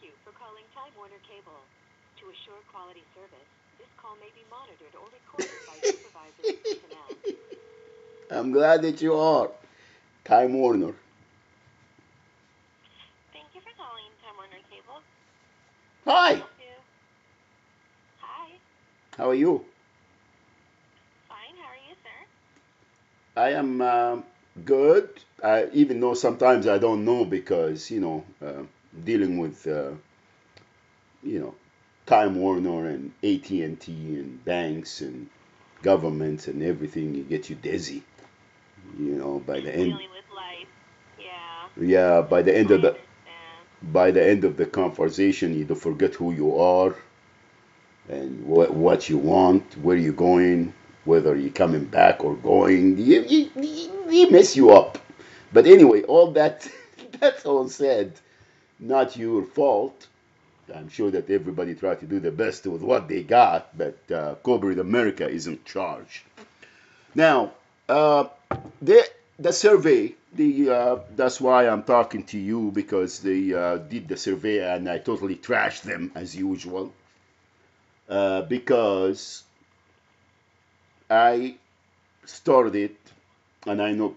you for calling Time Warner Cable. To assure quality service, this call may be monitored or recorded by supervisors and personnel. I'm glad that you are. Time Warner. Thank you for calling Time Warner Cable. How can I Hi, help you? Hi. how are you? Fine. How are you, sir? I am good. Even though sometimes I don't know because, dealing with, you know, Time Warner and AT&T and banks and governments and everything, you get you dizzy. By the end, Dealing with life. Yeah, yeah, I understand. by the end of the conversation, you don't forget who you are and what you want, where you're going, whether you're coming back or going. He mess you up. But anyway, all that that's all said, not your fault. I'm sure that everybody tried to do the best with what they got, but corporate America is in charge. Now, uh, the the survey, that's why I'm talking to you because they did the survey and I totally trashed them as usual because I started it, and I know,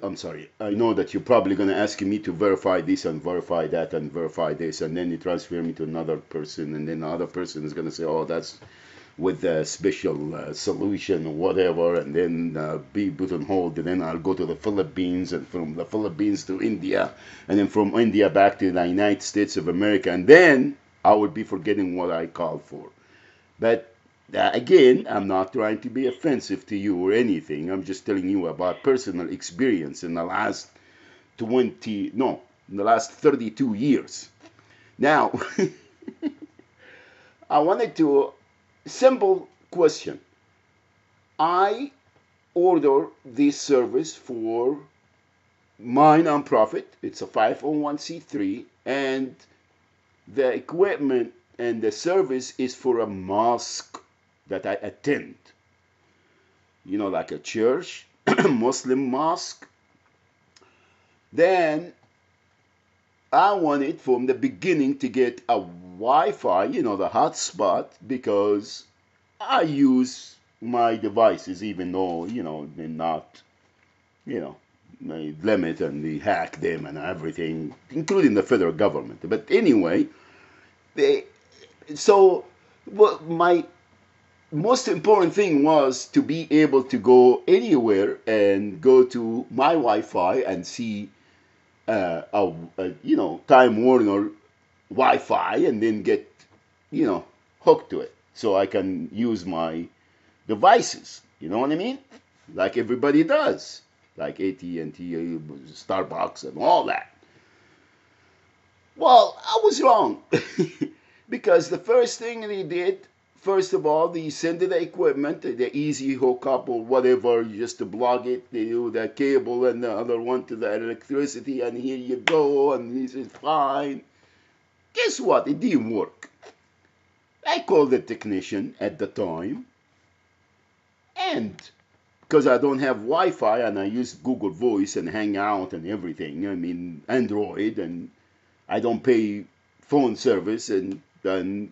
I'm sorry, I know that you're probably going to ask me to verify this and verify that and verify this, and then you transfer me to another person, and then the other person is going to say, oh, that's with the special solution or whatever, and then be put on hold, and then I'll go to the Philippines, and from the Philippines to India, and then from India back to the United States of America, and then I would be forgetting what I called for. But again, I'm not trying to be offensive to you or anything. I'm just telling you about personal experience in the last 20, no, in the last 32 years. Now, I wanted to, simple question. I order this service for my nonprofit. It's a 501c3, and the equipment and the service is for a mosque that I attend. Like a church, Muslim mosque. Then I wanted from the beginning to get a Wi-Fi, the hotspot, because I use my devices, even though, they're not, you know, they limit and they hack them and everything, including the federal government. But anyway, they, so what my most important thing was to be able to go anywhere and go to my Wi-Fi and see Time Warner Wi-Fi and then get hooked to it so I can use my devices. You know what I mean? Like everybody does, like AT&T, Starbucks, and all that. Well, I was wrong because the first thing they did, first of all, they send the equipment, the easy hookup or whatever, just to plug it, they do the cable and the other one to the electricity, and here you go, and this is fine. Guess what? It didn't work. I called the technician at the time, and because I don't have Wi-Fi and I use Google Voice and Hangout and everything, I mean Android, and I don't pay phone service, and I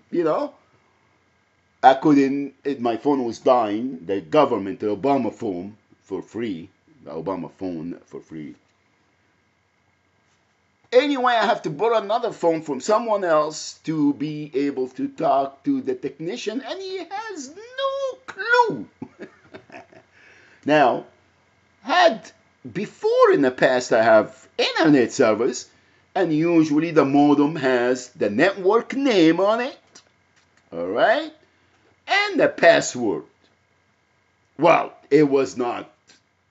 couldn't. My phone was dying. The government, the Obama phone for free, the Obama phone for free. Anyway, I have to borrow another phone from someone else to be able to talk to the technician, and he has no clue. Now, had before in the past I have internet service, and usually the modem has the network name on it, all right, and the password. Well, it was not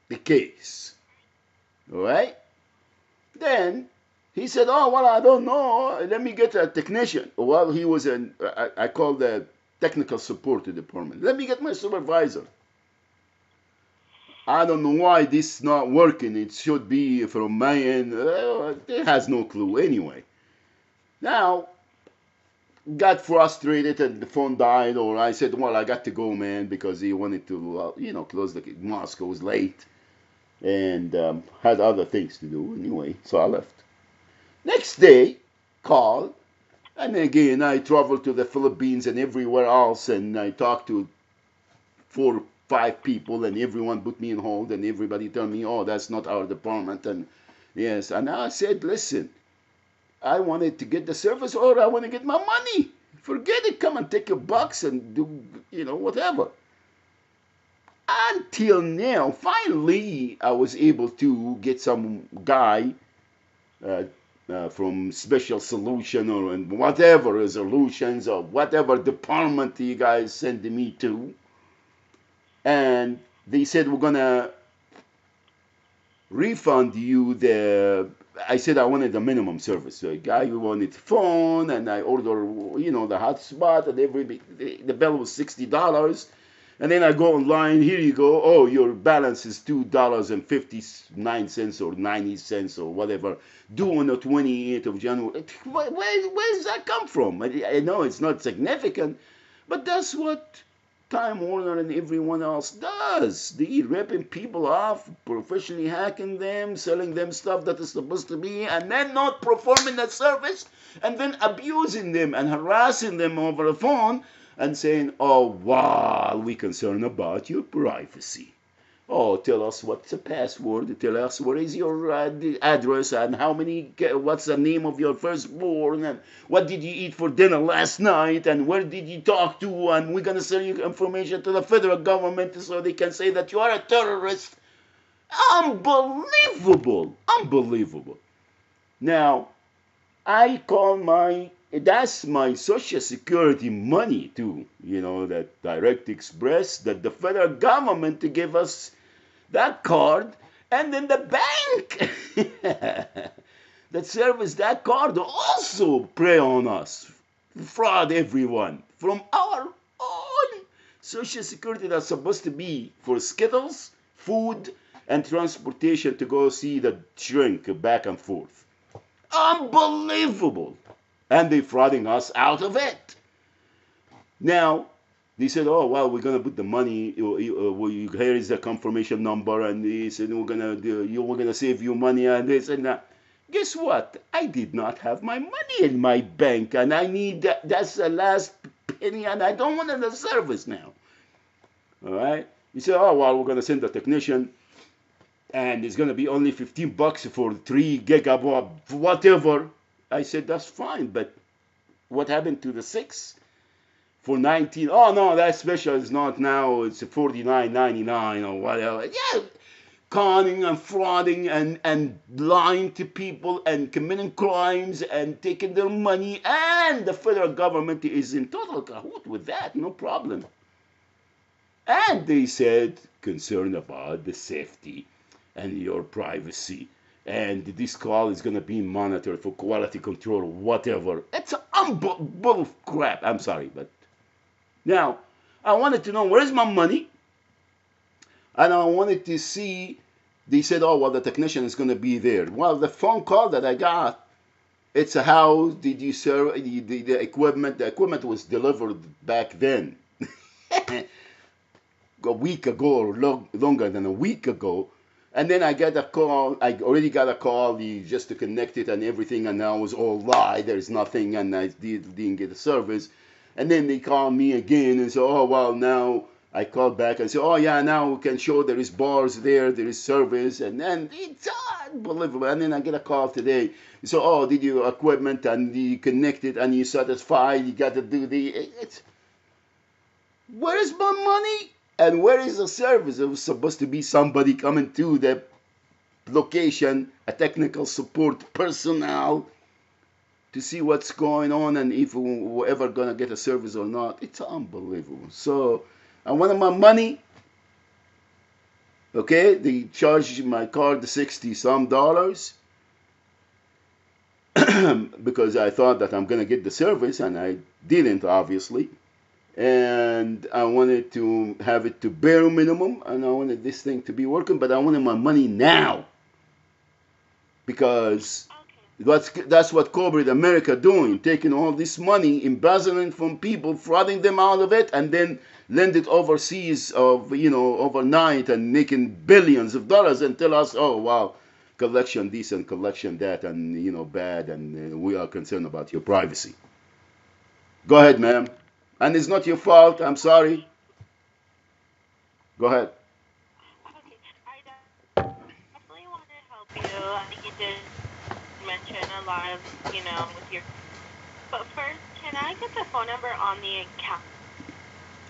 the case, all right. Then he said, "Oh well, I don't know. Let me get a technician." Well, he was I called the technical support department. Let me get my supervisor. I don't know why this is not working. It should be from my end. It has no clue anyway. Now, got frustrated and the phone died, or I said, well, I got to go, man, because he wanted to, close the mosque. It was late and had other things to do anyway, so I left. Next day, called. And again, I traveled to the Philippines and everywhere else, and I talked to 4 or 5 people, and everyone put me on hold, and everybody told me, "Oh, that's not our department." And yes, and I said, "Listen, I wanted to get the service, or I want to get my money. Forget it. Come and take your bucks and do, whatever." Until now, finally, I was able to get some guy uh, from Special Solution or whatever resolutions or whatever department you guys send me to, and they said, "We're gonna refund you the." I said I wanted the minimum service. So a guy who wanted phone, and I ordered, the hotspot, and the bill was $60. And then I go online. Here you go. Oh, your balance is $2.59 or 90 cents or whatever. Due on the 28th of January. Where does that come from? I know it's not significant, but that's what Time Warner and everyone else does. They ripping people off, professionally hacking them, selling them stuff that is supposed to be, and then not performing that service, and then abusing them and harassing them over the phone and saying, "Oh, wow, we're concerned about your privacy. Oh, tell us what's the password. Tell us what is your address and what's the name of your firstborn and what did you eat for dinner last night and where did you talk to, and we're going to sell your information to the federal government so they can say that you are a terrorist." Unbelievable. Unbelievable. Now, that's my social security money too, that Direct Express, that the federal government to give us that card, and then the bank that service that card also prey on us, fraud everyone from our own social security that's supposed to be for Skittles, food, and transportation to go see the shrink back and forth. Unbelievable. And they're frauding us out of it. Now, they said, "Oh, well, we're going to put the money, here is the confirmation number," and they said, we're going to save you money and this and that. Guess what? I did not have my money in my bank, and I need that's the last penny, and I don't want the service now. All right? He said, "Oh, well, we're going to send a technician, and it's going to be only $15 for 3 gigabyte, whatever." I said, "That's fine, but what happened to the 6 for 19? Oh, no, that special is not now. It's $49.99 or whatever." Yeah, conning and frauding and lying to people and committing crimes and taking their money, and the federal government is in total cahoot with that, no problem. And they said, concerned about the safety and your privacy, and this call is going to be monitored for quality control or whatever. It's bull crap. I'm sorry, but now I wanted to know where's my money, and I wanted to see. They said, "Oh, well, the technician is going to be there." Well, the phone call that I got, it's how did you serve the equipment? The equipment was delivered back then, a week ago or longer than a week ago. And then I got a call. I already got a call just to connect it and everything, and now it was all lie. There's nothing, and I didn't get the service. And then they called me again and said, "Oh, well, now." I called back and said, "Oh, yeah, now we can show there is bars there is service." And then it's unbelievable. And then I get a call today. So, "Oh, did your equipment and you connected and you satisfied? You got to do where's my money? And where is the service? It was supposed to be somebody coming to the location, a technical support personnel, to see what's going on and if we're ever going to get a service or not." It's unbelievable. So I wanted my money. Okay, they charged my card $60-some because I thought that I'm going to get the service, and I didn't, obviously. And I wanted to have it to bare minimum, and I wanted this thing to be working, but I wanted my money now, because that's what corporate America doing, taking all this money, embezzling from people, frauding them out of it, and then lend it overseas overnight and making billions of dollars, and tell us, "Oh, wow, collection this and collection that, and bad, and we are concerned about your privacy." Go ahead, ma'am. And it's not your fault. I'm sorry. Go ahead. Okay, I definitely want to help you. You did mention a lot of, with your. But first, can I get the phone number on the account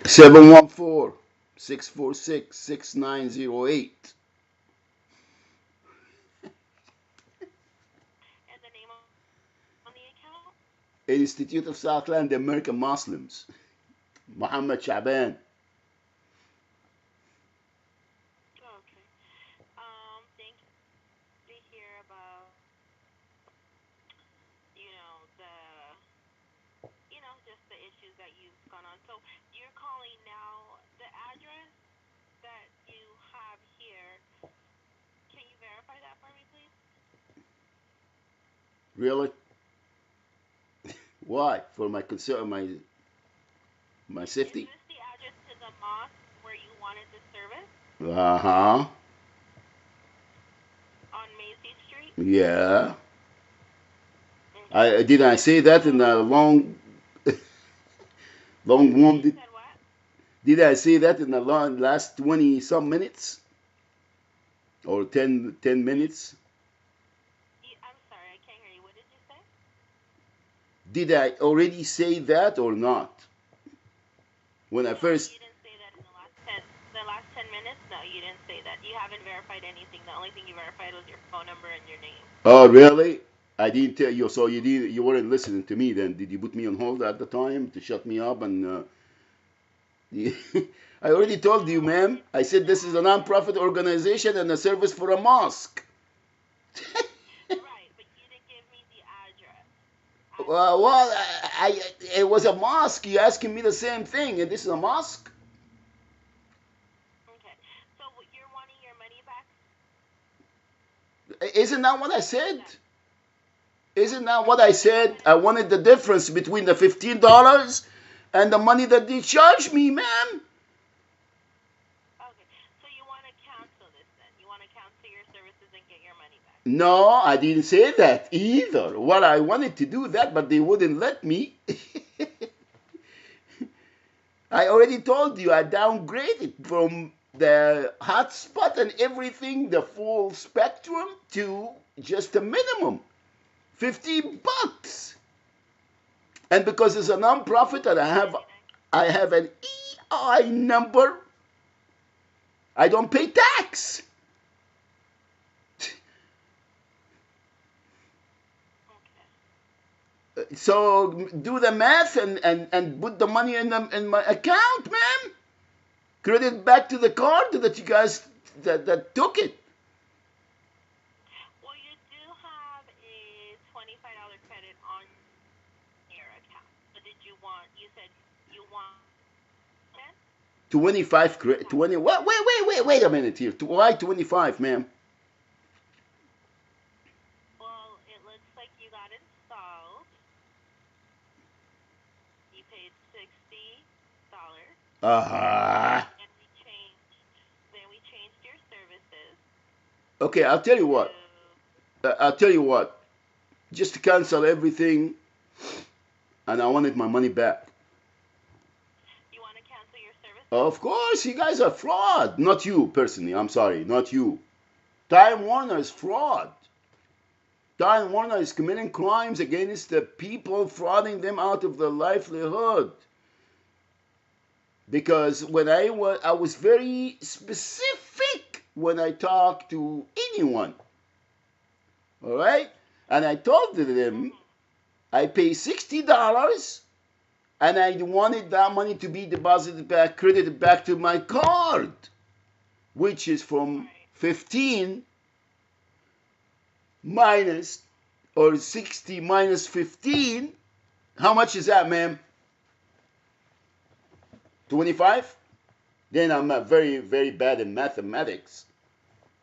714-646-6908. and the name on the account? Institute of Southland American Muslims. Muhammad Shaban. Okay. Thank you to hear about, just the issues that you've gone on. So you're calling now the address that you have here. Can you verify that for me, please? Really? Why? For my concern, my Is safety? this the address to the mosque where you wanted the service Uh huh. on Macy Street? Yeah. Okay. I did I say that in a long one? You said what? Did I say that in the last 20 some minutes or 10 minutes? I'm sorry, I can't hear you. What did you say? Did I already say that or not? When I No, first. you didn't say that in the last 10 minutes. No, you didn't say that. You haven't verified anything. The only thing you verified was your phone number and your name. Oh, really? I didn't tell you, so you weren't listening to me then. Did you put me on hold at the time to shut me up? And I already told you, No, ma'am. it's I said the this is a non-profit organization and a service for a mosque. right, but you didn't give me the address. Well, it was a mosque. You asking me the same thing, and this is a mosque. Okay. So you're wanting your money back? Isn't that what I Is said? that Isn't that what okay? I So go said? ahead and I wanted the difference between the $15 and the money that they charged me, ma'am. okay. So you want to cancel this then? You want to cancel your services and get your money back? No, I didn't say that either. Well, I wanted to do that, but they wouldn't let me. I already told you I downgraded from the hotspot and everything, the full spectrum, to just a minimum $50. And because it's a non-profit and I have an EI number, I don't pay tax. Okay. So do the math and put the money in my account, ma'am. Credit back to the card that you guys that took it. Well, you do have a $25 credit on your account. But did you want? You said you want then? 25 You have 20. Wait a minute here. Why 25, ma'am? Well, it looks like you got installed. You paid $60, Uh-huh. and we changed your services Okay, I'll tell you to. what. I'll tell you what. Just to cancel everything, and I wanted my money back. You want to cancel your services? Of course, you guys are fraud. Not you personally. I'm sorry, not you. Time Warner is fraud. Time Warner is committing crimes against the people, frauding them out of their livelihood. Because when I was very specific when I talked to anyone. All right, and I told them Mm-hmm. I pay $60 and I wanted that money to be deposited back, credited back to my card, which is from Right. 15 minus or 60 minus 15. How much is that, ma'am? 25? Then I'm very, very bad in mathematics.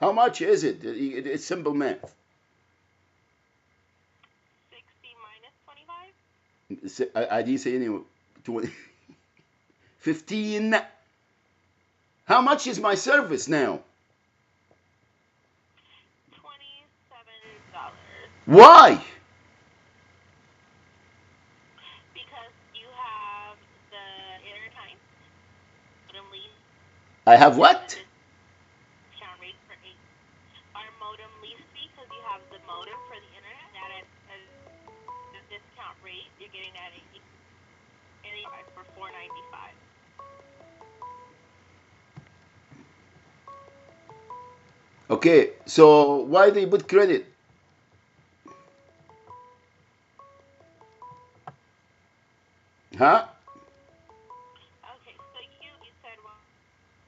How much is it? It's simple math. 60 minus 25? I didn't say any 20. 15. How much is my service now? $27. Why? Because you I have and then what? the discount rate for our modem lease fee because you have the modem for the internet at a discount rate. You're getting that at 85 for 495. Okay, so why they put credit? Huh? Okay, so you said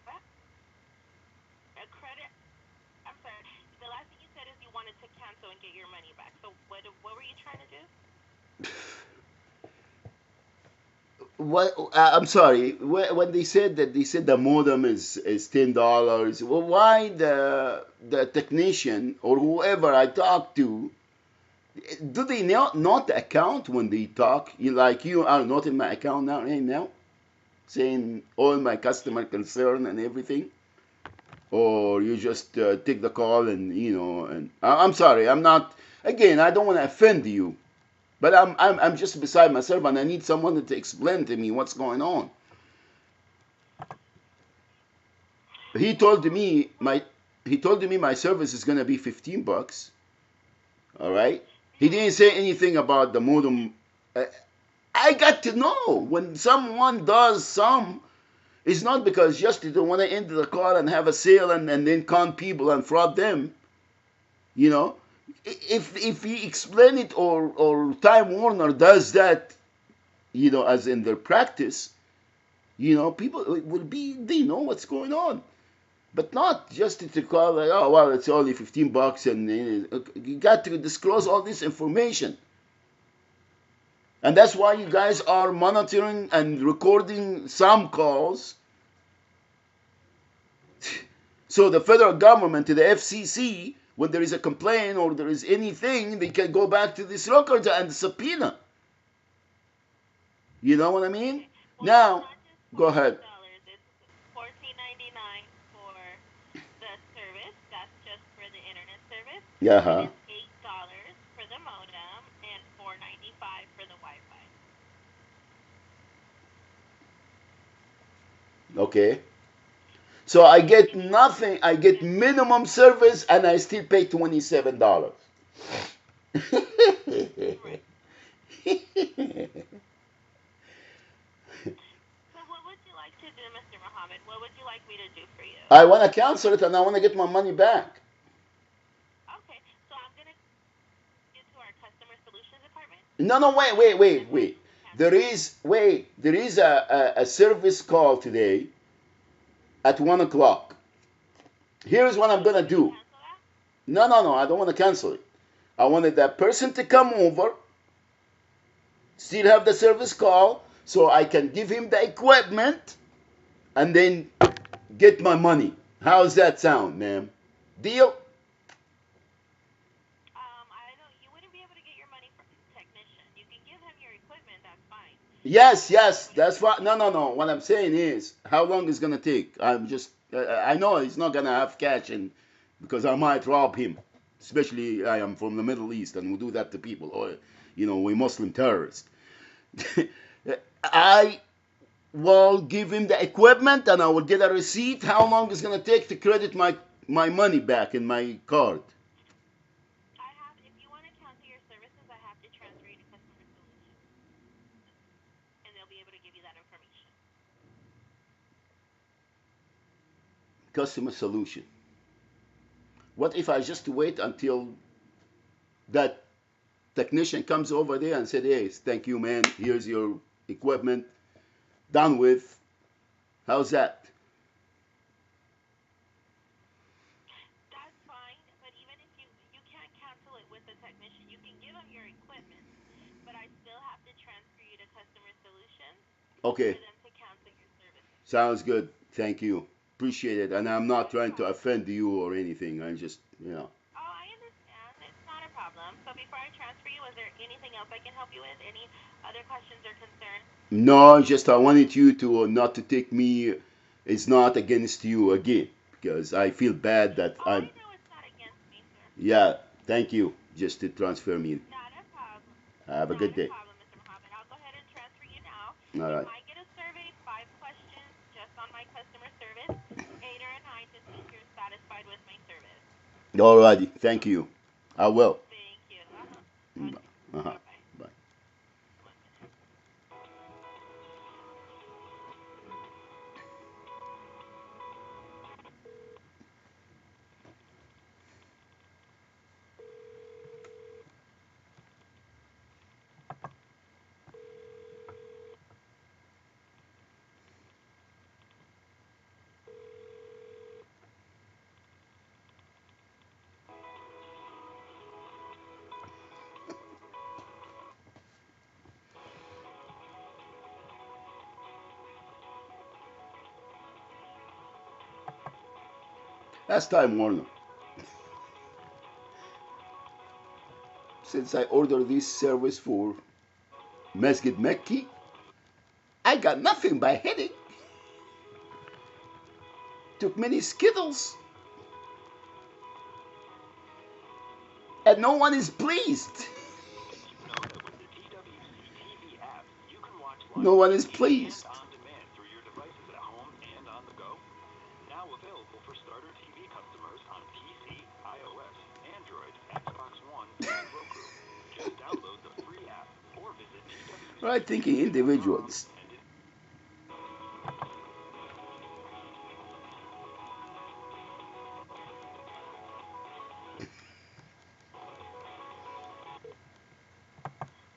what? A credit? I'm sorry. The last thing you said is you wanted to cancel and get your money back. So what were you trying to do? What? I'm sorry. When they said that, they said the modem is $10. Well, why the technician or whoever I talk to, do they not account when they talk? Like you are not in my account now, right now, saying all my customer concern and everything, or you just take the call and and I'm sorry. I'm not. Again, I don't want to offend you, but I'm just beside myself, and I need someone to explain to me what's going on. He told Well, me well, my he told me my service is gonna be $15. All right. He yeah. didn't say anything about the modem. Uh, I got to know when someone does some. It's not because just they don't want to enter the car and have a sale and then con people and fraud them. You know, if he explain it or Time Warner does that, as in their practice, people will be they know what's going on. But not just to call like, oh well, it's only $15, and you got to disclose all this information, and that's why you guys are monitoring and recording some calls, so the federal government to the FCC, when there is a complaint or there is anything, they can go back to this record and subpoena. You know what I mean? Okay. Well, it's Now, not just go ahead. $14. It's 14.99 for the service. That's just for the internet service, Yeah. and Huh? it's $8 for the modem and 4.95 for the Wi-Fi. Okay. So I And get can you also nothing. I get yeah. minimum service, and I still pay $27. Right. So what would you like to do, Mr. Muhammad? What would you like me to do for you? I want to cancel it, and I want to get my money back. Okay. So I'm gonna get to our customer solutions department, No, no, wait, and wait, I'm gonna wait, advise wait. you to cancel There that. is wait. There is a service call today at 1 o'clock. Here's what So I'm you gonna want me to do. cancel that? No, no, no. I don't want to cancel it. I wanted that person to come over, still have the service call, so I can give him the equipment and then get my money. How's that sound, ma'am? Deal? I don't. You wouldn't be able to get your money from the technician. You can give him your equipment. That's fine. You Yes, wouldn't be yes. able to That's get your what. money No, no, back. no. What I'm saying is, how long is gonna take? I'm just. I know he's not gonna have cash, and because I might rob him. Especially, I am from the Middle East, and we do that to people. Or, we Muslim terrorists. I will give him the equipment, and I will get a receipt. How long is gonna take to credit my money back in my card? I have. If you want to cancel your services, I have to transfer you to customer solutions, and they'll be able to give you that information. Customer solution. What if I just wait until that technician comes over there and said, "Hey, thank you, man. Here's your equipment. Done with." How's that? That's fine. But even if you can't cancel it with the technician, you can give them your equipment. But I still have to transfer you to customer solutions for Okay, them to cancel your services. sounds good. Thank you. Appreciate it. And I'm not Not a trying to problem. offend you or anything. I just. Oh, I understand. It's not a problem. So before I transfer you, is there anything else I can help you with? Any other questions or concerns? No, just I wanted you to not to take me. It's not against you again because I feel bad that Oh, I I'm. know it's not against me, sir. Yeah, thank you. Just to transfer me. Not a problem. Have a Not good a day. problem, Mr. Muhammad. I'll go ahead and transfer you now. All You right. might get a survey, 5 questions just on my customer service. with my service. Alrighty, thank you. I will. Thank you. Mm, Okay. Uh-huh. Bye bye. Bye. One minute. That's Time Warner. Since I ordered this service for Masjid Mekki, I got nothing by heading. Took many skittles, and no one is pleased. No one is pleased. Right thinking individuals.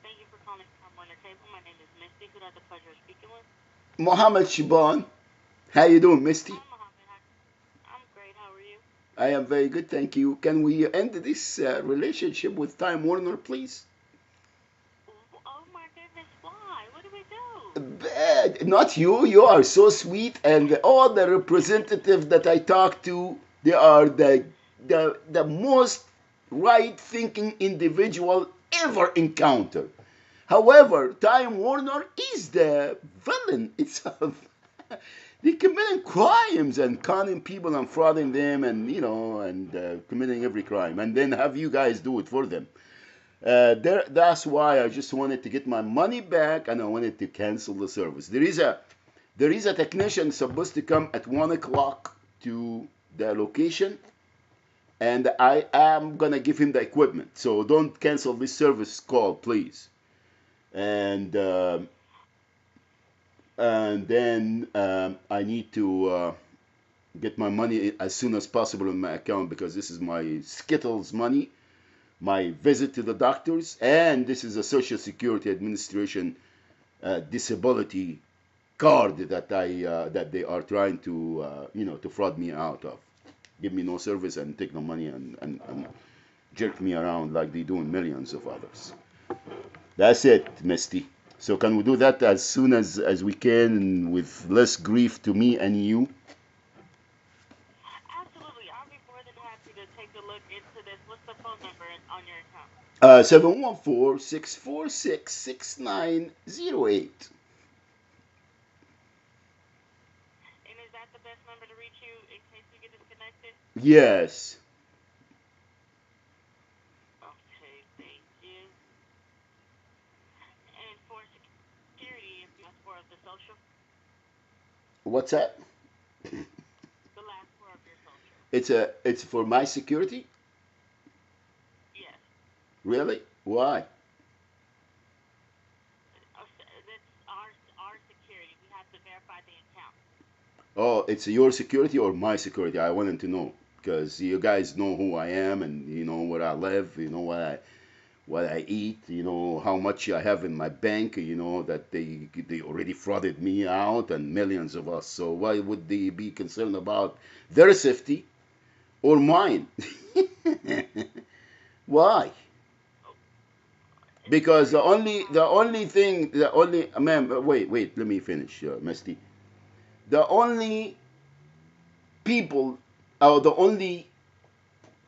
Thank you for calling Time Warner Cable. My name is Misty. Who do I have the pleasure of speaking with? Mohammed Shiban. How you doing, Misty? Hi, Mohammed. I'm great. How are you? I am very good, thank you. Can we end this relationship with Time Warner, please? Oh my goodness, why? What did we do? Bad. Not you. You are so sweet, and all the representatives that I talk to, they are the most right-thinking individual ever encountered. However, Time Warner is the villain itself. They committing crimes and conning people and frauding them, and committing every crime, and then have you guys do it for them. That's why I just wanted to get my money back, and I wanted to cancel the service. There is a technician supposed to come at 1 o'clock to the location, and I am gonna give him the equipment. So don't cancel this service call, please. And then I need to get my money as soon as possible in my account, because this is my Skittles money, my visit to the doctors, and this is a Social Security Administration disability card that they are trying to to fraud me out of, give me no service and take the money and jerk me around like they do in millions of others. That's it, Misty. So can we do that as soon as we can, and with less grief to me and you? Absolutely. I'll be more than happy to take a look into this. What's the phone number on your account? 714-646-6908. And is that the best number to reach you in case we get disconnected? Yes. Okay, thank you. And for security, if you ask for the social, What's that? the last four of your social. It's for my security? Yes. Really? Why? That's our security. We have to verify the account. Oh, it's your security or my security? I wanted to know, because you guys know who I am, and you know where I live, you know what I eat, you know how much I have in my bank, you know that they already frauded me out, and millions of us. So why would they be concerned about their safety or mine? Why? Oh, Because the it's only the fine. only thing the only ma'am, wait, let me finish, Misty. The only people, or the only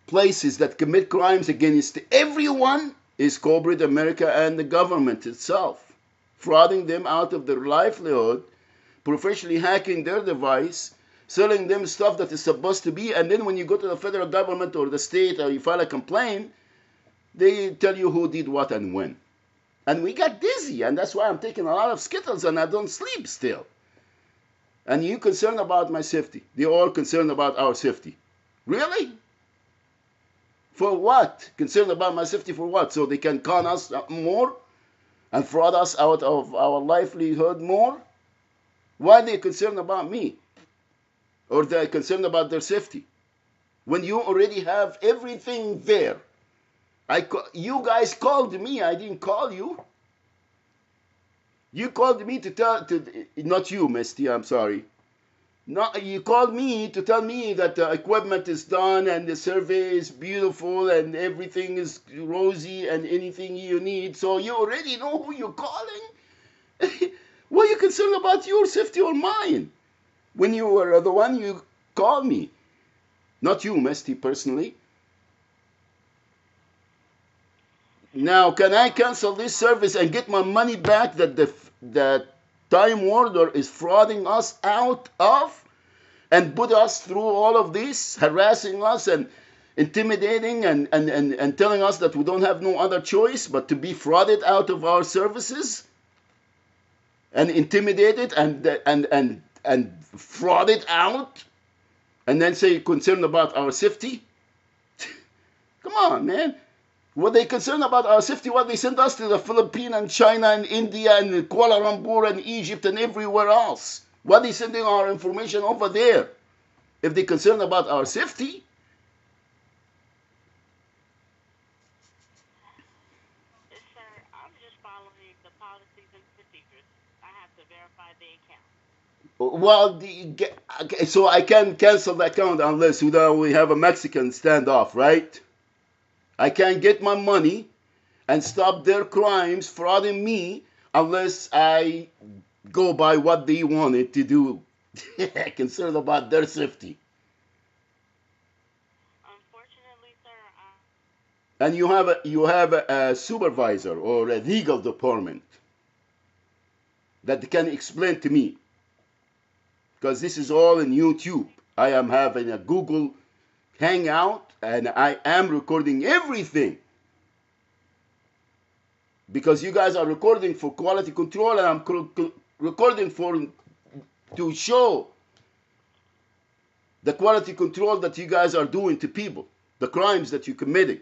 places that commit crimes against everyone is corporate America and the government itself, frauding them out of their livelihood, professionally hacking their device, selling them stuff that is supposed to be, and then when you go to the federal government or the state or you file a complaint, they tell you who did what and when. And we got dizzy, and that's why I'm taking a lot of Skittles and I don't sleep still. And you concerned about my safety. They're all concerned about our safety. Really? For what? Concerned about my safety for what? So they can con us more and fraud us out of our livelihood more? Why are they concerned about me? Or they're concerned about their safety? When you already have everything there. You guys called me, I didn't call you. You called me not you, Misty, I'm sorry. No, you called me to tell me that the equipment is done and the survey is beautiful and everything is rosy and anything you need. So you already know who you're calling. Why are you concerned about your safety or mine? When you were the one you called me. Not you, Misty, personally. Now, can I cancel this service and get my money back that Time Warner is frauding us out of and put us through all of this, harassing us and intimidating and telling us that we don't have no other choice but to be frauded out of our services and intimidated and frauded out and then say concerned about our safety? Come on, man. Were they concerned about our safety? What they sent us to the Philippines and China and India and Kuala Lumpur and Egypt and everywhere else? Why are they sending our information over there? If they're concerned about our safety. Sir, I'm just following the policies and procedures. I have to verify the account. Well, okay, so I can cancel the account unless we have a Mexican standoff, right? I can't get my money and stop their crimes frauding me unless I go by what they wanted to do. Concerned about their safety. Unfortunately, sir, And you have a supervisor or a legal department that can explain to me, because this is all in YouTube. I am having a Google Hangout and I am recording everything, because you guys are recording for quality control and I'm recording to show the quality control that you guys are doing to people, the crimes that you're committing.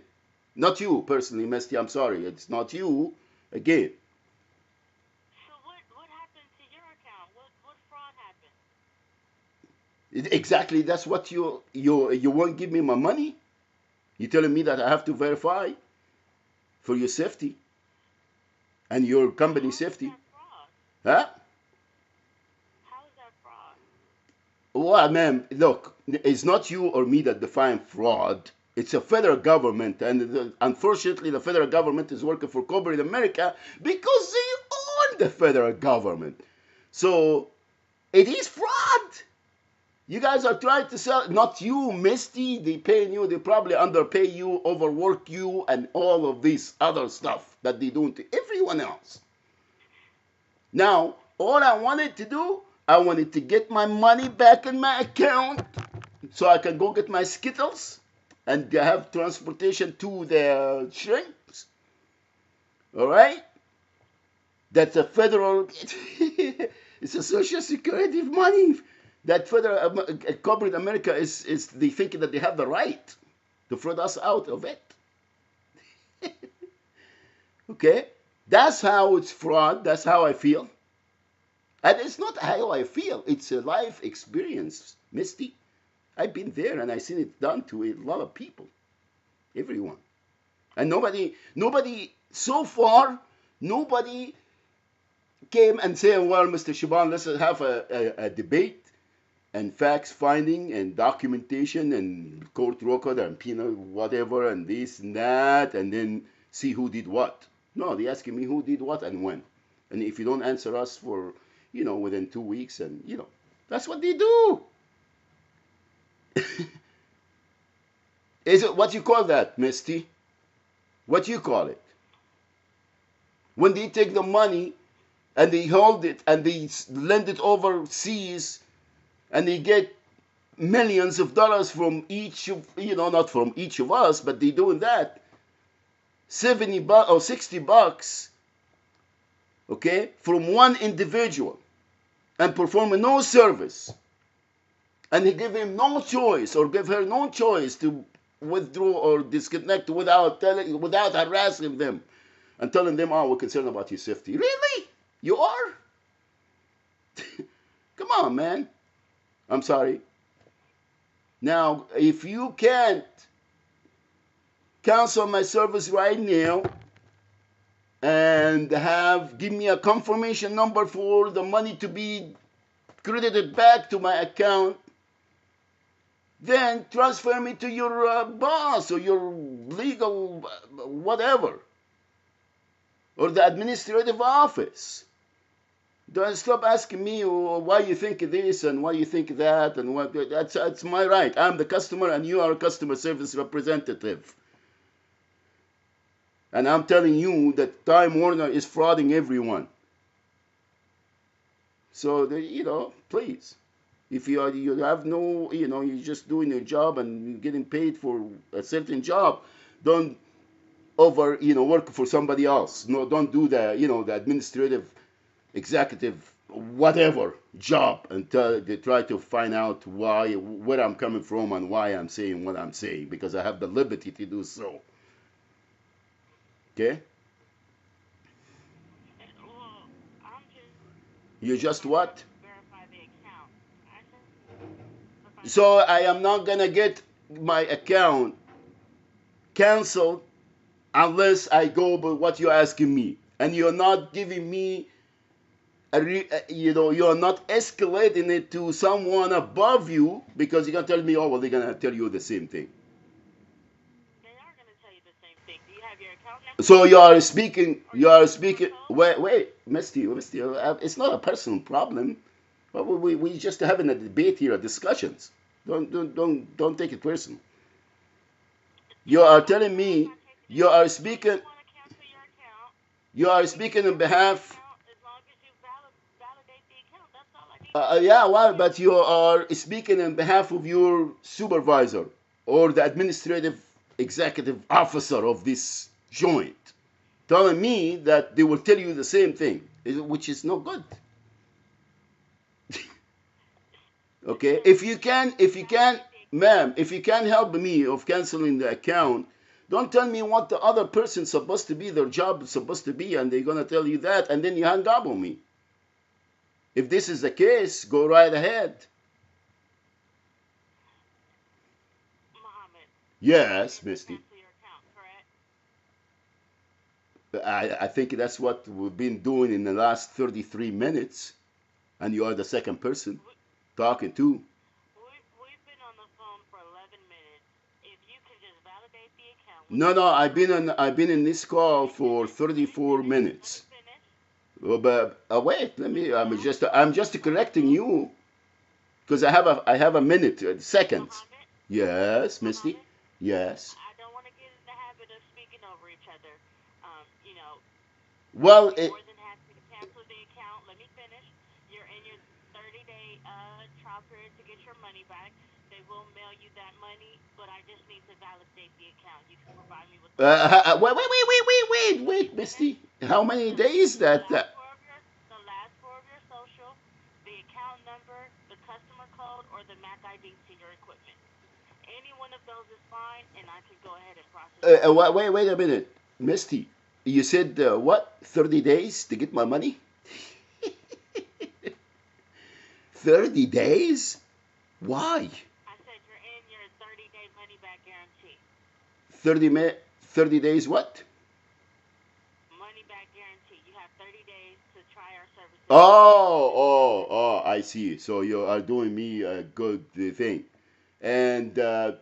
Not you personally, Misty, I'm sorry. It's not you again. so what happened to your account? What fraud happened? Exactly, that's what you won't give me my money? You're telling me that I have to verify for your safety and your company safety? Huh? How is that fraud? Well, man, look, it's not you or me that define fraud. It's a federal government, and unfortunately, the federal government is working for corporate America because they own the federal government. So it is fraud. You guys are trying to sell, not you, Misty. They paying you. They probably underpay you, overwork you, and all of this other stuff that they do to everyone else. Now, all I wanted to do, I wanted to get my money back in my account so I can go get my Skittles and have transportation to the shrinks. All right? That's a federal, it's a social security money. That federal corporate America is they thinking that they have the right to fraud us out of it. Okay? That's how it's fraud. That's how I feel. And it's not how I feel. It's a life experience, Misty. I've been there and I've seen it done to a lot of people. Everyone. And nobody, so far, nobody came and said, well, Mr. Shaban, let's have a debate and facts finding and documentation and court record and penal whatever and this and that, and then see who did what. No, they're asking me who did what and when. And if you don't answer us for, within 2 weeks, and, that's what they do. Is it what you call that, Misty? What you call it? When they take the money and they hold it and they lend it overseas and they get millions of dollars from each of, not from each of us, but they doing that. $70 or $60, okay, from one individual and performing no service and he give him no choice or give her no choice to withdraw or disconnect without harassing them and telling them, "Oh, we're concerned about your safety." Really? You are? Come on, man. I'm sorry. Now, if you can't cancel my service right now and give me a confirmation number for the money to be credited back to my account, then transfer me to your boss or your legal whatever or the administrative office. Don't stop asking me why you think this and why you think that and what. That's my right. I'm the customer and you are a customer service representative. And I'm telling you that Time Warner is frauding everyone. So please, if you have no, you're just doing your job and you're getting paid for a certain job, don't work for somebody else. No, don't do the administrative, executive, whatever job until they try to find out where I'm coming from and why I'm saying what I'm saying, because I have the liberty to do so. Okay? Well, I'm just You just trying to what? verify the account. I said verify the So I account. am not gonna get my account canceled unless I go by what you're asking me, and you're not giving me you're not escalating it to someone above you, because you're gonna tell me, oh well, they're gonna tell you the same thing. They are going to tell you the same thing. Do you have your account number So you are speaking, or your customer code? wait, Misty, it's not a personal problem. But we just having a debate here, discussions. Don't take it personal. You are telling I'm me not taking it you are personal. If you speaking want to cancel your account, you are we can speaking on cancel your behalf. account as long as you validate the account. That's all I need you to do. Yeah, well, but you are speaking on behalf of your supervisor or the administrative executive officer of this joint, telling me that they will tell you the same thing, which is no good. Okay, Sir, you if you can, validate the account. ma'am, if you can help me of canceling the account, don't tell me what the other person's supposed to be, their job is supposed to be, and they're gonna tell you that, and then you hang up on me. If this is the case, go right ahead. Mohammed, you Yes, wanted to Misty. cancel your account, correct? I think that's what we've been doing in the last 33 minutes, and you are the second person We, talking to. we've been on the phone for 11 minutes. If you can just validate the account with No, the no, phone number. I've been in this call Let me for finish. Let me 34 finish. Let me minutes. finish. But wait, In the last I'm 4 just minutes on the correcting phone, you because I have a minute, seconds. Mohammed, Yes, Misty. Mohammed, Yes. I don't want to get in the habit of speaking over each other. You know, I'll Well, be more than happy to cancel the account. Let me finish. You're in your 30-day trial period to get your money back. They will mail you that money, but I just need to validate the account. You can provide me with the phone number. Let me finish. Misty. How many The days the that? last four of your the last four of your social, the account number, the customer code, or the MAC ID to your equipment. Any one of those is fine, and I can go ahead and process your payment. Wait a minute, Misty. You said what? 30 days to get my money? 30 days? Why? I said you're in your 30-day money back guarantee. 30 days what? Money back guarantee. You have 30 days to try our services and see if you want to continue. I see. So you are doing me a good thing. And the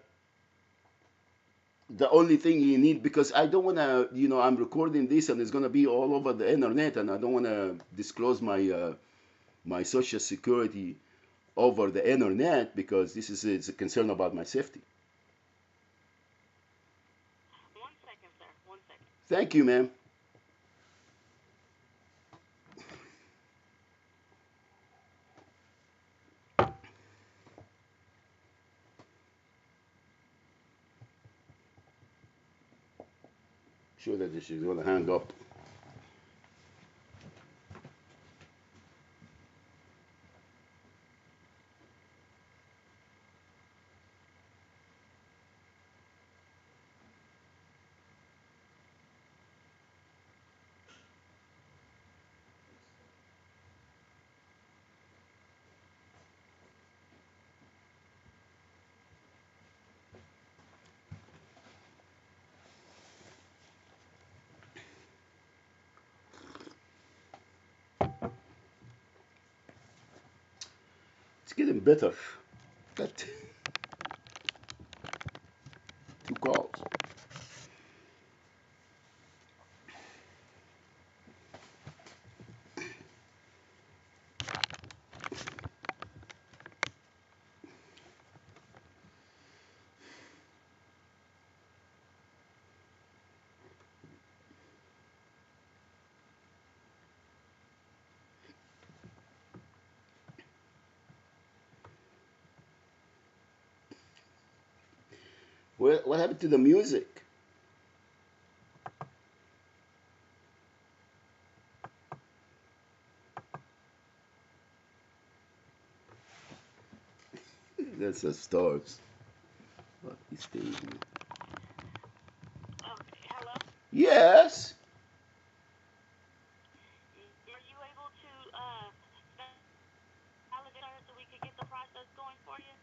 only thing you need, because I don't want to, I'm recording this and it's going to be all over the internet, and I don't want to disclose my social security over the internet, because this is it's a concern about my safety. 1 second, sir. 1 second. Thank you, ma'am. Sure that she's going to hang up. getting better. Got two calls. What happened to the music? That's the stars. What is the... Okay, hello? Yes. Are you able to validate her so we could get the process going for you?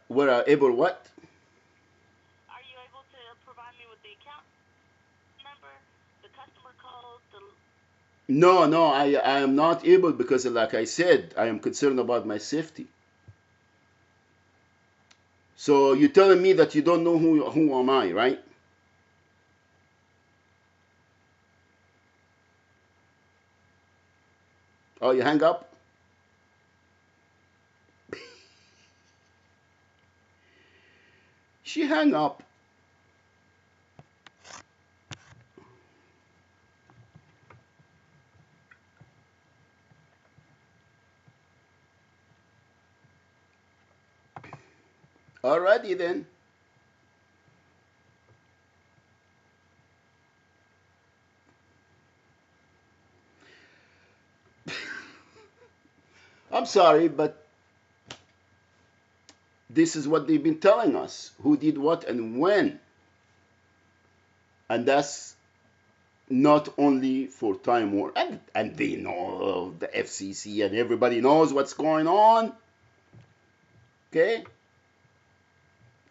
We're able what? Are you able to provide me with the account number, the customer code, the... No, no, I am not able because, like I said, I am concerned about my safety. So you're telling me that you don't know who am I, right? Oh, you hang up? She hang up. Alrighty then. I'm sorry, but this is what they've been telling us. Who did what and when. And that's not only for Time Warner. And they know the FCC and everybody knows what's going on. Okay?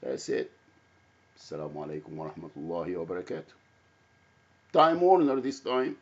That's it. Assalamu alaikum wa rahmatullahi wa barakatuh. Time Warner this time.